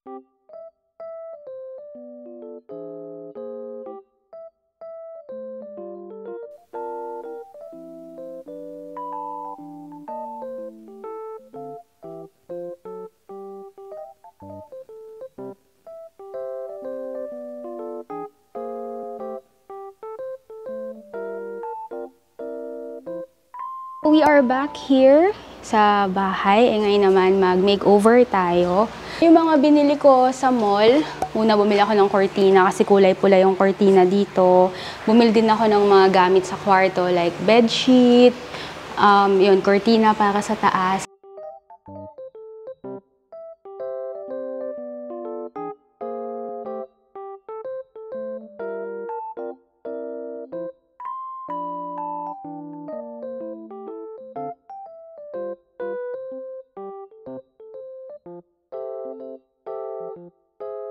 We are back here sa bahay. Ngayon naman mag-makeover tayo. Yung mga binili ko sa mall, una bumili ako ng cortina kasi kulay pula yung cortina dito. Bumili din ako ng mga gamit sa kwarto like bedsheet, yun, cortina para sa taas.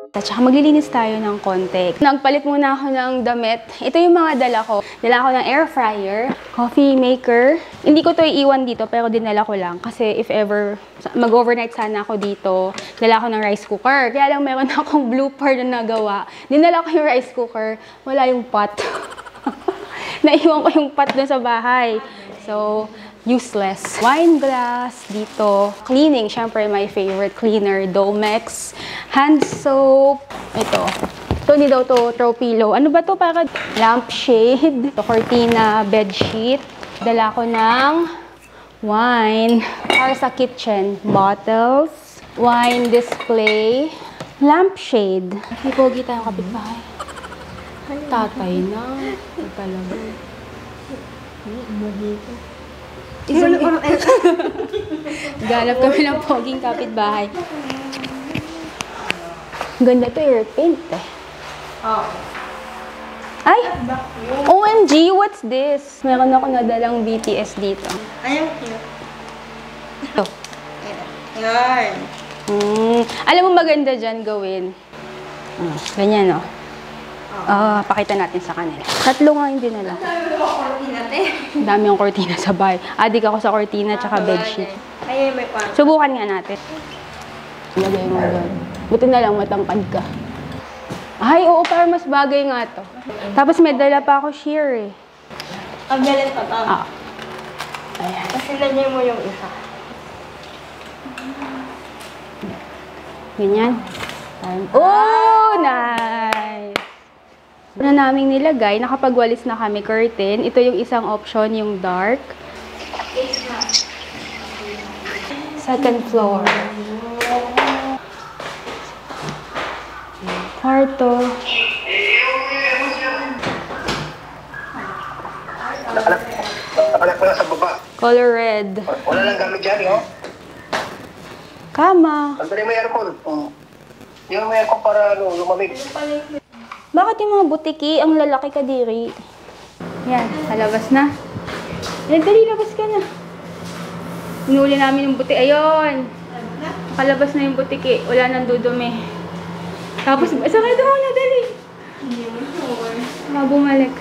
At saka maglilinis tayo ng konti. Nagpalit muna ako ng damit. Ito yung mga dala ko. Dala ko ng air fryer, coffee maker. Hindi ko to iiwan dito pero dinala ko lang. Kasi if ever mag-overnight sana ako dito, dala ko ng rice cooker. Kaya lang meron akong blooper na nagawa. Dinala ko yung rice cooker. Wala yung pot. Naiwan ko yung pot doon sa bahay. So, useless. Wine glass dito. Cleaning, syempre my favorite cleaner, Domex. Hand soap. Ito. Ito hindi daw to throw pillow. Ano ba to? Para lampshade. Ito, cortina, bedsheet. Dala ko ng wine. Para sa kitchen. Bottles. Wine display. Lampshade. May pogi tayong kapitbahay. Tatay na. Ay talaga. Galap kami ng poging kapitbahay. Ganda to, air paint eh. Ay! OMG, what's this? Meron ako nadalang BTS dito. Ay, ang cute. Ito. Yan. Alam mo maganda dyan gawin. Ganyan, no? Pakita natin sa kanila. Tatlo nga yung dinala. Ang dami yung cortina sa bahay. Adik ako sa cortina tsaka bedsheet. Ay, may pan. Subukan nga natin. Lagay mo doon. Buti na lang matangkad ka. Ay, oo, para mas bagay nga to. Tapos may dala pa ako sheer eh. Ang galing pa to. Ayan. Kasi lagyan mo yung isa. Ganyan. Oh, nice! Na naming nilagay, nakapagwalis na kami curtain. Ito yung isang option, yung dark. Second floor. Kwarto. Nakalak mo lang sa baba. Color red. Wala lang gamit dyan, oh. Kama. Sandali may aircon. Yung may aircon para lumamig. Bakit yung mga butiki, ang lalaki ka diri? Yan, palabas na. Dali, labas ka na. Inuli namin yung butiki. Ayun! Nakalabas na yung butiki. Wala nang dudumi. Tapos, sakay doon na, dali. Bumalik.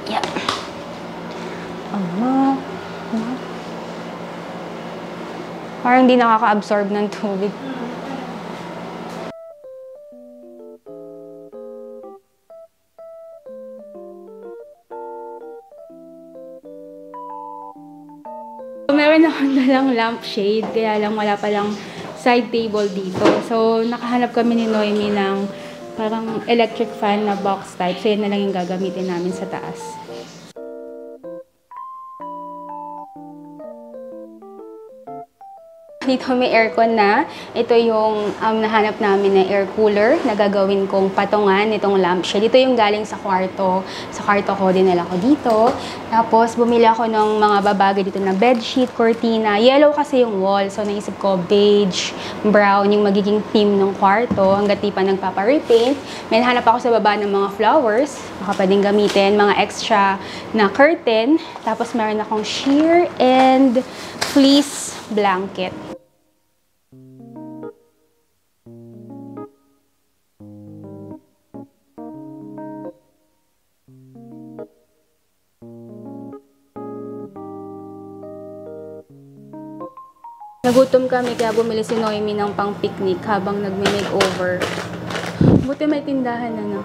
Yeah. Parang hindi nakaka-absorb ng tubig. Meron akong dalang lampshade, kaya lang wala palang side table dito. So, nakahanap kami ni Noemi ng parang electric fan na box type. So, yan na lang yung gagamitin namin sa taas. Dito may aircon na. Ito yung nahanap namin na air cooler na gagawin kong patungan itong lampshade. Dito yung galing sa kwarto. Sa kwarto ko, dinala ko dito. Tapos, bumili ako ng mga babagay dito na bedsheet, cortina. Yellow kasi yung wall. So, naisip ko beige, brown yung magiging theme ng kwarto. Hanggat di pa nagpapa-repaint. May nahanap ako sa baba ng mga flowers. Baka pwedeng gamitin. Mga extra na curtain. Tapos, meron akong sheer and fleece blanket. Nagutom kami kaya bumili si Noemi ng pang-picnic habang nagme-makeover. Buti may tindahan na, no?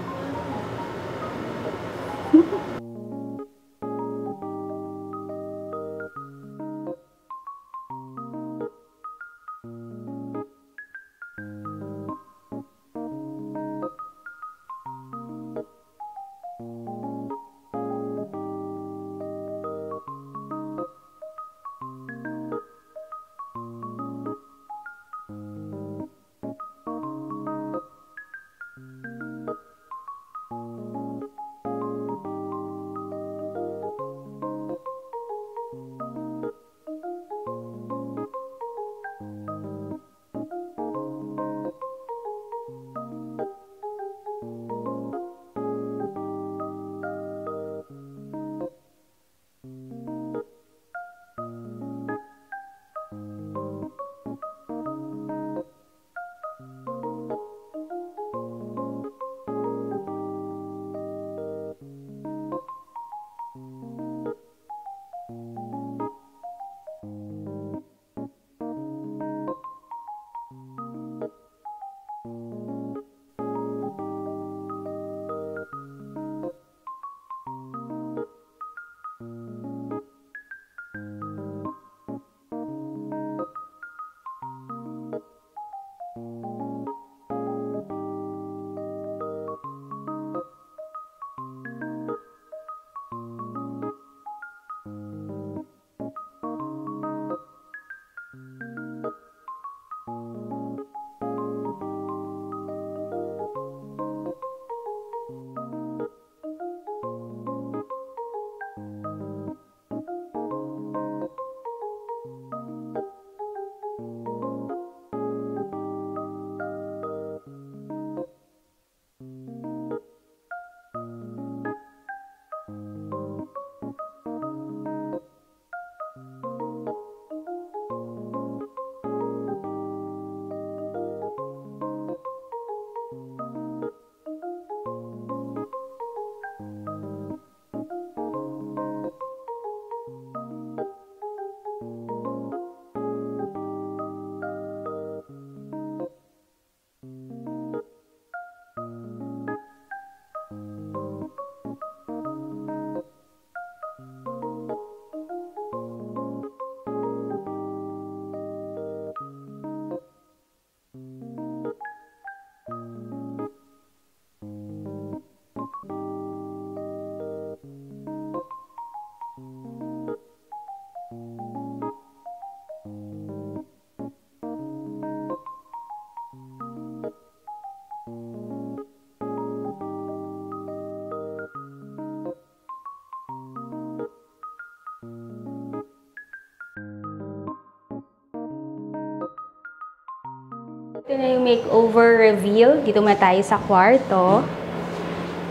Ito na yung makeover reveal. Dito muna tayo sa kwarto.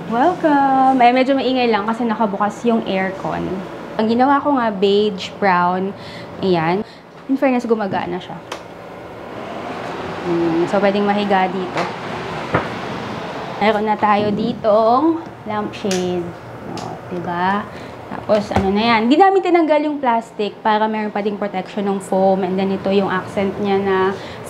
Welcome! Ay, medyo maingay lang kasi nakabukas yung aircon. Ang ginawa ko nga, beige, brown. Ayan. In fairness, gumagana siya. So, pwedeng mahiga dito. Meron na tayo ditong lampshade. O, diba? Tapos, ano na yan. Hindi namin tinanggal yung plastic para meron pa ding protection ng foam. And then, ito yung accent niya na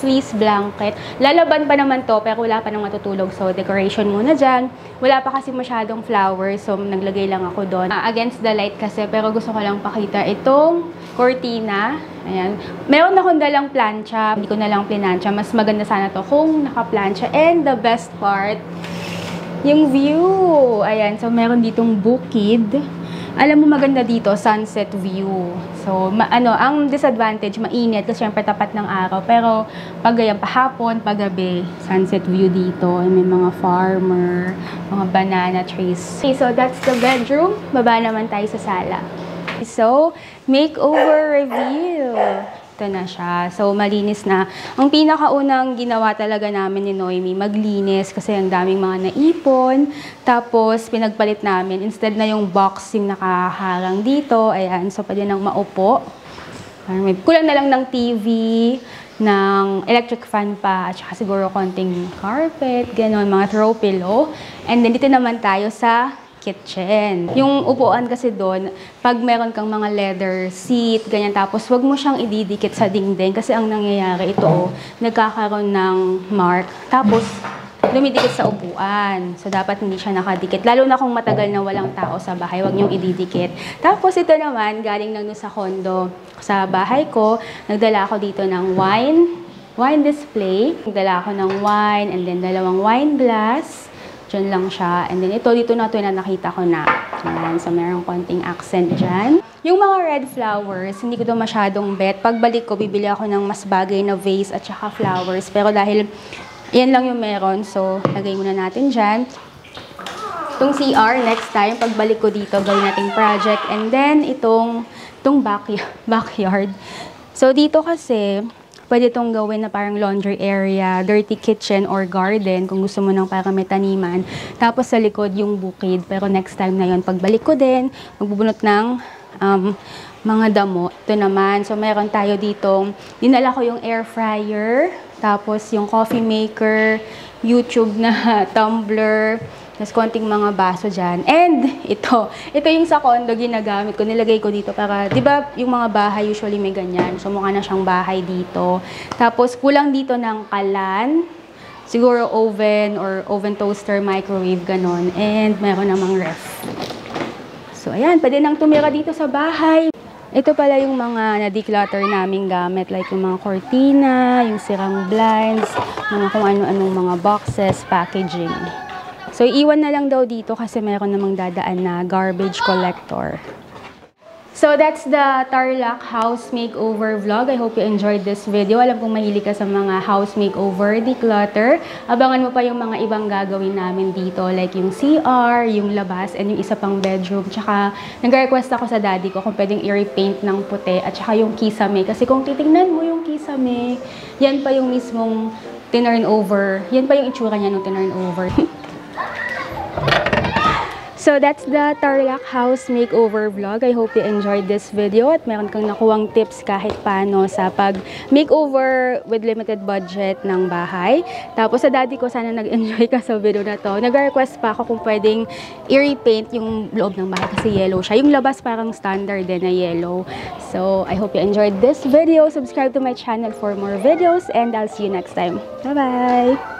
fleece blanket. Lalaban pa naman to, pero wala pa nang matutulog. So, decoration muna dyan. Wala pa kasi masyadong flowers. So, naglagay lang ako doon. Against the light kasi, pero gusto ko lang pakita itong cortina. Ayan. Meron akong dalang plancha. Hindi ko na lang plinansya. Mas maganda sana to kung naka-plancha. And the best part, yung view. Ayan. So, meron ditong bukid. Alam mo maganda dito, sunset view. So, ang disadvantage, mainit kasi syempre tapat ng araw. Pero pag ganyan, pahapon, paggabi, sunset view dito. May mga farmer, mga banana trees. Okay, so that's the bedroom. Baba naman tayo sa sala. So, makeover reveal. Ito na siya. So, malinis na. Ang pinakaunang ginawa talaga namin ni Noemi, maglinis kasi ang daming mga naipon. Tapos, pinagpalit namin. Instead na yung box yung nakaharang dito. Ayan. So, pwede nang maupo. Kulang na lang ng TV, ng electric fan pa, at saka siguro konting carpet, gano'n, mga throw pillow. And then, dito naman tayo sa kitchen. Yung upuan kasi doon, pag meron kang mga leather seat, ganyan, tapos wag mo siyang ididikit sa dingding kasi ang nangyayari ito, nagkakaroon ng mark, tapos dumidikit sa upuan. So, dapat hindi siya nakadikit. Lalo na kung matagal na walang tao sa bahay, wag niyong ididikit. Tapos, ito naman, galing lang sa condo. Sa bahay ko, nagdala ako dito ng wine display. Nagdala ako ng wine and then dalawang wine glass. Diyan lang siya. And then ito, dito na ito na nakita ko na. Ayan, so merong konting accent dyan. Yung mga red flowers, hindi ko ito masyadong bet. Pagbalik ko, bibili ako ng mas bagay na vase at saka flowers. Pero dahil yan lang yung meron, so lagay muna natin dyan. Itong CR, next time, pagbalik ko dito, gawin nating project. And then, itong backyard. So dito kasi, pwede itong gawin na parang laundry area, dirty kitchen, or garden kung gusto mo ng parang may taniman. Tapos sa likod yung bukid. Pero next time na yun, pagbalik ko din, magbubunot ng mga damo. Ito naman, so meron tayo ditong, dinala ko yung air fryer, tapos yung coffee maker, YouTube na tumbler, tapos konting mga baso dyan. And ito yung sa condo ginagamit ko, nilagay ko dito para, di ba yung mga bahay usually may ganyan, so mukha na siyang bahay dito. Tapos kulang dito ng kalan, siguro oven or oven toaster, microwave, ganon. And meron namang ref. So ayan, pwede nang tumira dito sa bahay. Ito pala yung mga na-declutter naming gamit, like yung mga cortina, yung sirang blinds, mga kung ano-anong mga boxes, packaging. So, iwan na lang daw dito kasi meron namang dadaan na garbage collector. So, that's the Tarlac house makeover vlog. I hope you enjoyed this video. Alam kong mahilig ka sa mga house makeover, declutter. Abangan mo pa yung mga ibang gagawin namin dito, like yung CR, yung labas, and yung isa pang bedroom. Tsaka, nag-request ako sa daddy ko kung pwedeng i-repaint ng puti at tsaka yung kisame. Kasi kung titingnan mo yung kisame, yan pa yung mismong tinurn over. Yan pa yung itsura niya nung tinurn over. So, that's the Tarlac house makeover vlog. I hope you enjoyed this video at meron kang nakuwang tips kahit paano sa pag-makeover with limited budget ng bahay. Tapos, sa daddy ko, sana nag-enjoy ka sa video na to. Nag-request pa ako kung pwedeng i-repaint yung loob ng bahay kasi yellow siya. Yung labas parang standard din na yellow. So, I hope you enjoyed this video. Subscribe to my channel for more videos and I'll see you next time. Bye-bye!